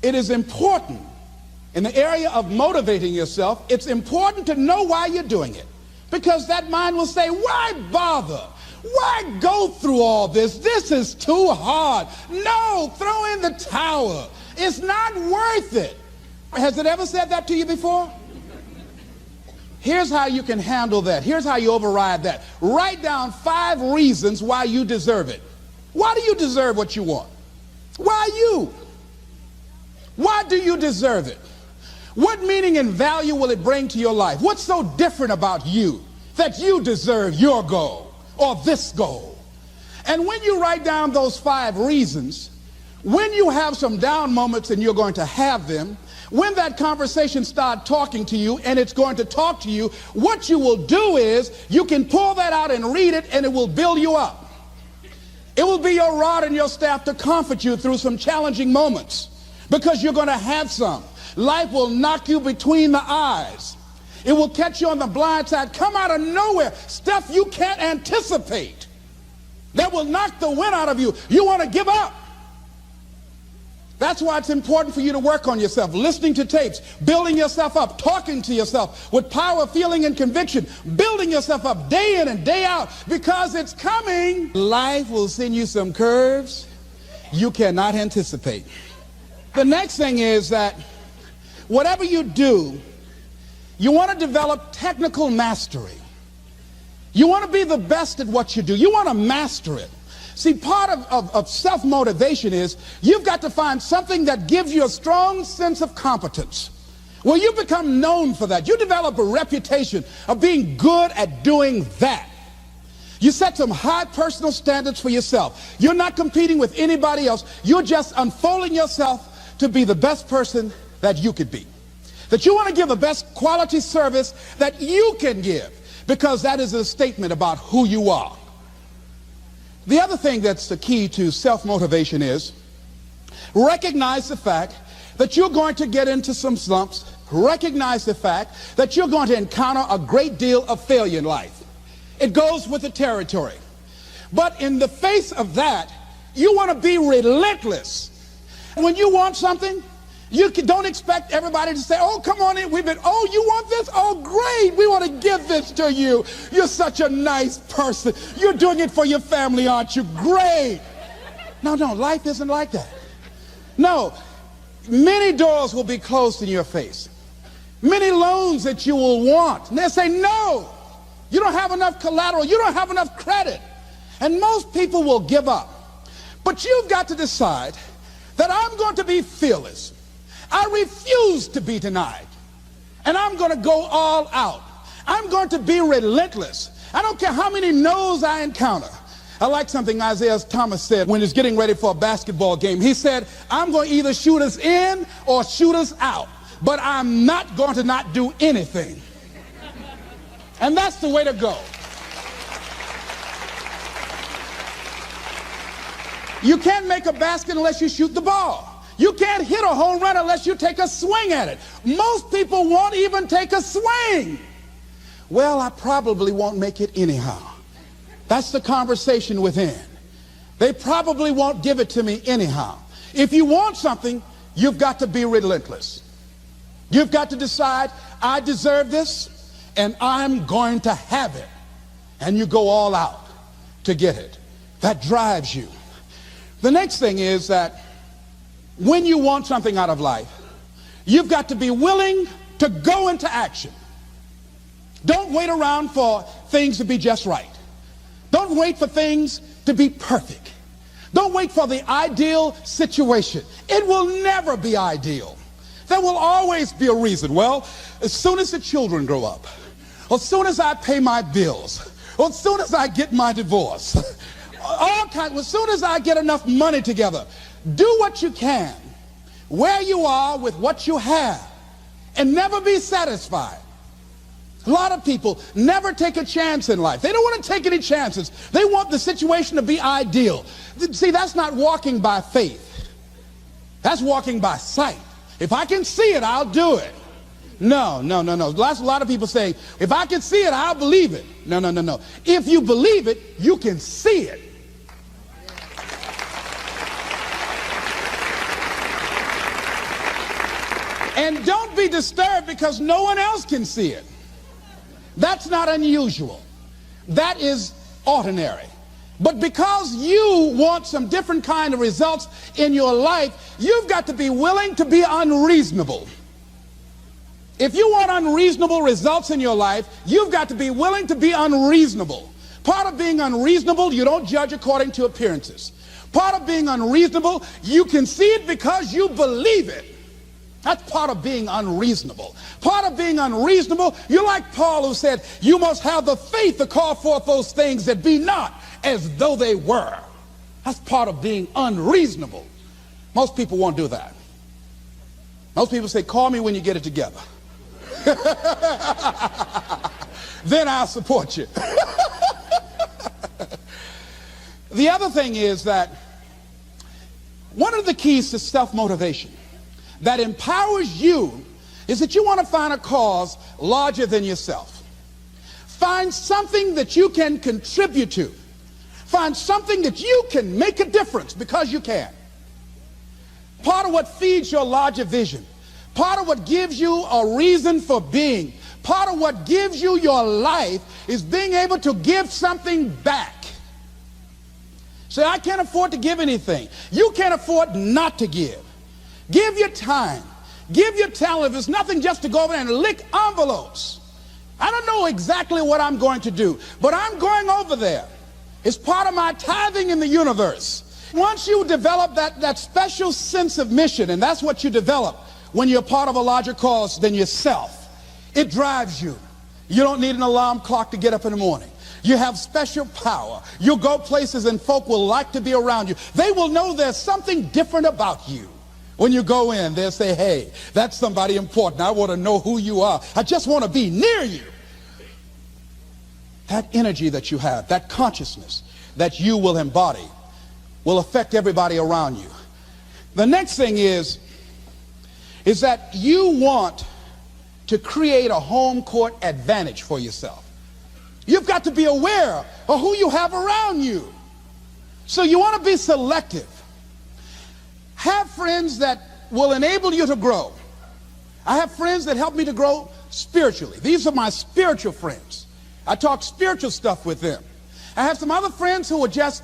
It is important in the area of motivating yourself. It's important to know why you're doing it, because that mind will say, why bother? Why go through all this? This is too hard. No, throw in the towel. It's not worth it. Has it ever said that to you before? Here's how you can handle that. Here's how you override that. Write down 5 reasons why you deserve it. Why do you deserve what you want? Why you? Why do you deserve it? What meaning and value will it bring to your life? What's so different about you that you deserve your goal or this goal? And when you write down those 5 reasons, when you have some down moments, and you're going to have them, when that conversation starts talking to you, and it's going to talk to you, what you will do is you can pull that out and read it, and it will build you up. It will be your rod and your staff to comfort you through some challenging moments, because you're going to have some. Life will knock you between the eyes. It will catch you on the blind side, come out of nowhere, stuff you can't anticipate that will knock the wind out of you. You want to give up. That's why it's important for you to work on yourself, listening to tapes, building yourself up, talking to yourself with power, feeling, and conviction, building yourself up day in and day out, because it's coming. Life will send you some curves you cannot anticipate. The next thing is that whatever you do, you want to develop technical mastery. You want to be the best at what you do. You want to master it. See, part of self-motivation is you've got to find something that gives you a strong sense of competence. Well, you become known for that. You develop a reputation of being good at doing that. You set some high personal standards for yourself. You're not competing with anybody else. You're just unfolding yourself to be the best person that you could be. That you want to give the best quality service that you can give, because that is a statement about who you are. The other thing that's the key to self-motivation is recognize the fact that you're going to get into some slumps. Recognize the fact that you're going to encounter a great deal of failure in life. It goes with the territory. But in the face of that, you want to be relentless. When you want something, you don't expect everybody to say, oh, come on in. Oh, you want this? Oh, great. We want to give this to you. You're such a nice person. You're doing it for your family, aren't you? Great. No, life isn't like that. No, many doors will be closed in your face. Many loans that you will want. And they'll say, no, you don't have enough collateral. You don't have enough credit. And most people will give up. But you've got to decide that I'm going to be fearless. I refuse to be denied. And I'm going to go all out. I'm going to be relentless. I don't care how many no's I encounter. I like something Isaiah Thomas said when he was getting ready for a basketball game. He said, I'm going to either shoot us in or shoot us out, but I'm not going to not do anything. And that's the way to go. You can't make a basket unless you shoot the ball. You can't hit a home run unless you take a swing at it. Most people won't even take a swing. Well, I probably won't make it anyhow. That's the conversation within. They probably won't give it to me anyhow. If you want something, you've got to be relentless. You've got to decide, I deserve this, and I'm going to have it. And you go all out to get it. That drives you. The next thing is that when you want something out of life, you've got to be willing to go into action. Don't wait around for things to be just right. Don't wait for things to be perfect. Don't wait for the ideal situation. It will never be ideal. There will always be a reason. Well, as soon as the children grow up, or as soon as I pay my bills, or as soon as I get my divorce, as soon as I get enough money together, do what you can, where you are with what you have, and never be satisfied. A lot of people never take a chance in life. They don't want to take any chances. They want the situation to be ideal. See, that's not walking by faith. That's walking by sight. If I can see it, I'll do it. No. A lot of people say, if I can see it, I'll believe it. No. If you believe it, you can see it. And don't be disturbed because no one else can see it. That's not unusual. That is ordinary. But because you want some different kind of results in your life, you've got to be willing to be unreasonable. If you want unreasonable results in your life, you've got to be willing to be unreasonable. Part of being unreasonable, you don't judge according to appearances. Part of being unreasonable, you can see it because you believe it. That's part of being unreasonable. Part of being unreasonable, you're like Paul who said, you must have the faith to call forth those things that be not as though they were. That's part of being unreasonable. Most people won't do that. Most people say, call me when you get it together. Then I'll support you. The other thing is that one of the keys to self-motivation that empowers you is that you want to find a cause larger than yourself. Find something that you can contribute to. Find something that you can make a difference because you can. Part of what feeds your larger vision, part of what gives you a reason for being, part of what gives you your life is being able to give something back. Say, I can't afford to give anything. You can't afford not to give. Give your time. Give your talent. If it's nothing, just to go over there and lick envelopes. I don't know exactly what I'm going to do, but I'm going over there. It's part of my tithing in the universe. Once you develop that special sense of mission, and that's what you develop when you're part of a larger cause than yourself, it drives you. You don't need an alarm clock to get up in the morning. You have special power. You'll go places and folk will like to be around you. They will know there's something different about you. When you go in, they'll say, hey, that's somebody important. I want to know who you are. I just want to be near you. That energy that you have, that consciousness that you will embody will affect everybody around you. The next thing is that you want to create a home court advantage for yourself. You've got to be aware of who you have around you. So you want to be selective. Have friends that will enable you to grow. I have friends that help me to grow spiritually. These are my spiritual friends. I talk spiritual stuff with them. I have some other friends who are just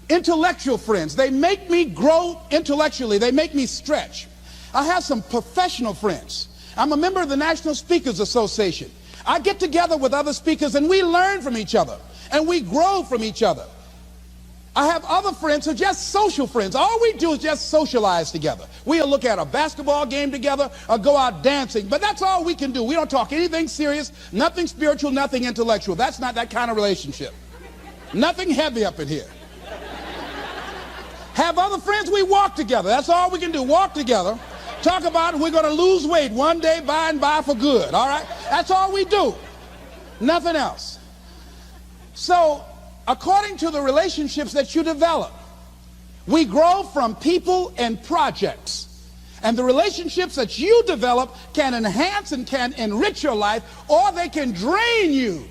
intellectual friends. They make me grow intellectually. They make me stretch. I have some professional friends. I'm a member of the National Speakers Association. I get together with other speakers and we learn from each other and we grow from each other. I have other friends who are just social friends. All we do is just socialize together. We'll look at a basketball game together or go out dancing, but that's all we can do. We don't talk anything serious, nothing spiritual, nothing intellectual. That's not that kind of relationship. Nothing heavy up in here. Have other friends, we walk together. That's all we can do, walk together. Talk about we're going to lose weight one day by and by for good, all right? That's all we do. Nothing else. So, according to the relationships that you develop, we grow from people and projects. And the relationships that you develop can enhance and can enrich your life, or they can drain you.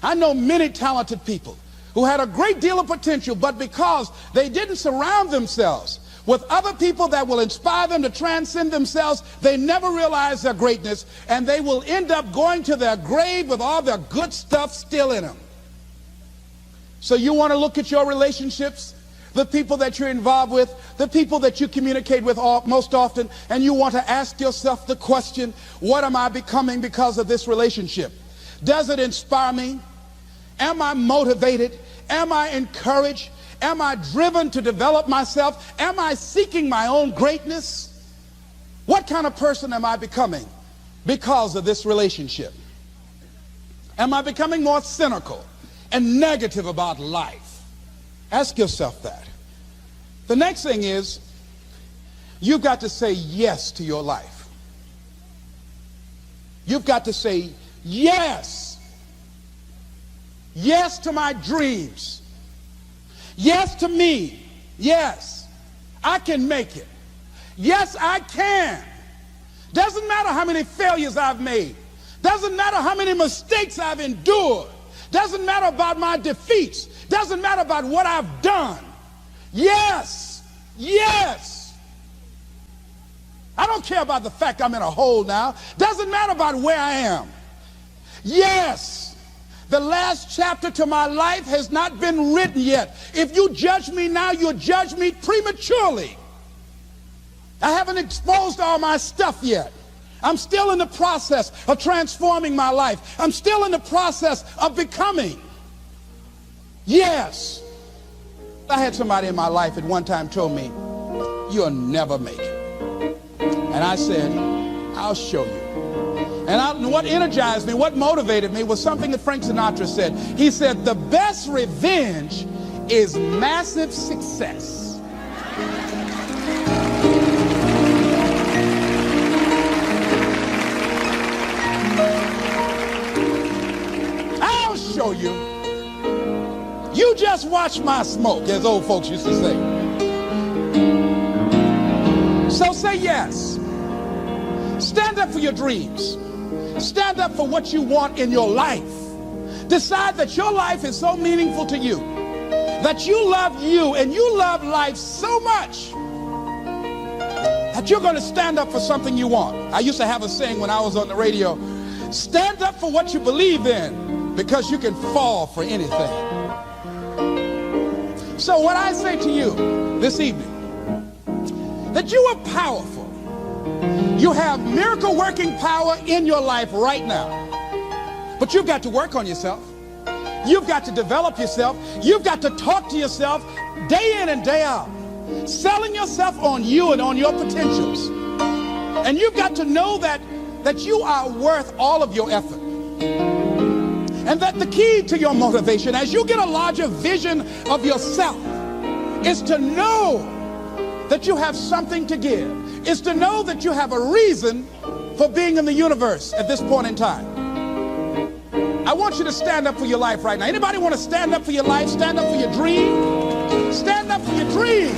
I know many talented people who had a great deal of potential, but because they didn't surround themselves with other people that will inspire them to transcend themselves, they never realize their greatness, and they will end up going to their grave with all their good stuff still in them. So you want to look at your relationships, the people that you're involved with, the people that you communicate with most often, and you want to ask yourself the question, what am I becoming because of this relationship? Does it inspire me? Am I motivated? Am I encouraged? Am I driven to develop myself? Am I seeking my own greatness? What kind of person am I becoming because of this relationship? Am I becoming more cynical and negative about life? Ask yourself that. The next thing is, you've got to say yes to your life. You've got to say yes. Yes to my dreams. Yes to me. Yes, I can make it. Yes, I can. Doesn't matter how many failures I've made. Doesn't matter how many mistakes I've endured. Doesn't matter about my defeats. Doesn't matter about what I've done. Yes, yes. I don't care about the fact I'm in a hole now. Doesn't matter about where I am. Yes, the last chapter to my life has not been written yet. If you judge me now, you'll judge me prematurely. I haven't exposed all my stuff yet. I'm still in the process of transforming my life. I'm still in the process of becoming. Yes. I had somebody in my life at one time told me, you'll never make it. And I said, I'll show you. And what energized me, what motivated me was something that Frank Sinatra said. He said, the best revenge is massive success. I'll show you. You just watch my smoke, as old folks used to say. So say yes. Stand up for your dreams. Stand up for what you want in your life. Decide that your life is so meaningful to you, that you love you and you love life so much that you're going to stand up for something you want. I used to have a saying when I was on the radio, stand up for what you believe in, because you can fall for anything. So what I say to you this evening, that you are powerful. You have miracle working power in your life right now. But you've got to work on yourself. You've got to develop yourself. You've got to talk to yourself day in and day out, selling yourself on you and on your potentials. And you've got to know that you are worth all of your effort. And that the key to your motivation, as you get a larger vision of yourself, is to know that you have something to give. Is to know that you have a reason for being in the universe at this point in time. I want you to stand up for your life right now. Anybody want to stand up for your life? Stand up for your dream? Stand up for your dream.